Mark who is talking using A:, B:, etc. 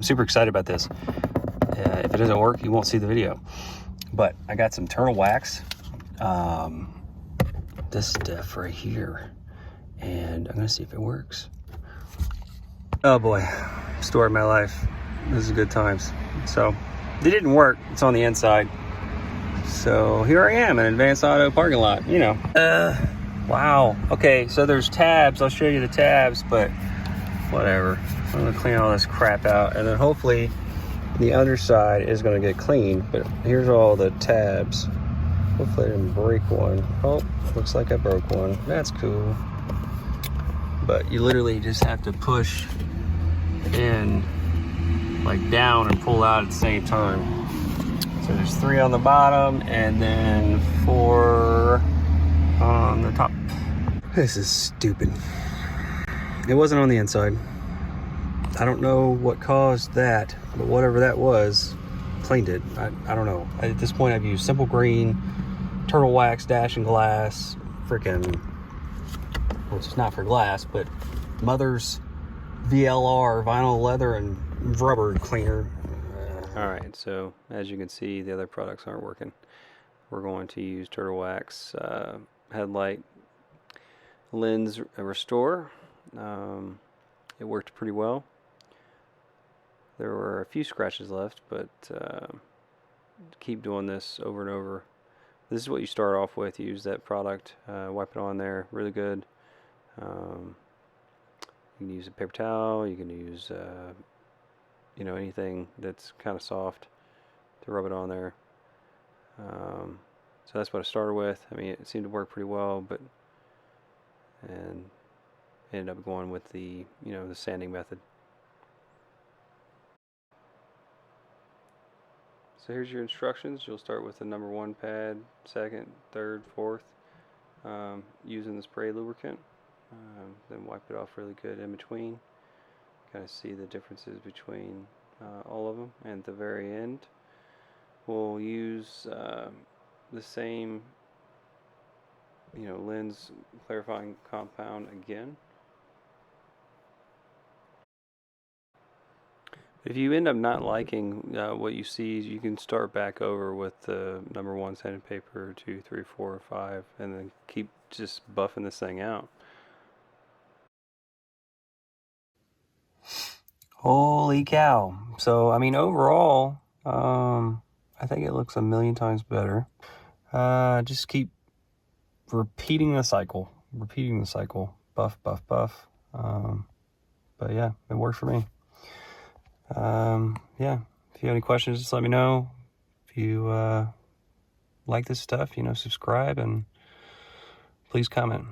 A: I'm super excited about this. If it doesn't work, you won't see the video. But I got some turtle wax, this stuff right here, and I'm gonna see if it works. Oh boy, story of my life. This is good times. So it didn't work. It's on the inside. So here I am in Advanced Auto parking lot, you know. Wow. Okay, so there's tabs. I'll show you the tabs, but whatever. I'm gonna clean all this crap out, and then hopefully the underside is gonna get clean. But here's all the tabs. Hopefully I didn't break one. Oh, looks like I broke one. That's cool. But you literally just have to push in, like down and pull out at the same time. So there's 3 on the bottom and then 4 on the top. This is stupid. It wasn't on the inside. I don't know what caused that, but whatever that was, cleaned it. I don't know. At this point, I've used Simple Green, Turtle Wax, Dash and Glass, freaking, which is not for glass, but Mother's VLR, vinyl leather and rubber cleaner. All right, so as you can see, the other products aren't working. We're going to use Turtle Wax Headlight Lens Restore. It worked pretty well. There were a few scratches left, but keep doing this over and over. This is what you start off with. You use that product, wipe it on there, really good. You can use a paper towel. You can use you know, anything that's kind of soft to rub it on there. So that's what I started with. I mean, it seemed to work pretty well, but and ended up going with the, you know, the sanding method. So here's your instructions. You'll start with the number 1 pad, 2nd, 3rd, 4th, using the spray lubricant. Then wipe it off really good in between. Kind of see the differences between all of them. And at the very end, we'll use the same, you know, lens clarifying compound again. If you end up not liking what you see, you can start back over with the number 1 sandpaper, 2, 3, 4, 5, and then keep just buffing this thing out. Holy cow. So, I mean, overall, I think it looks a million times better. Just keep repeating the cycle. Buff, buff, buff. But yeah, it worked for me. Yeah, if you have any questions, just let me know. If you like this stuff, you know, subscribe and please comment.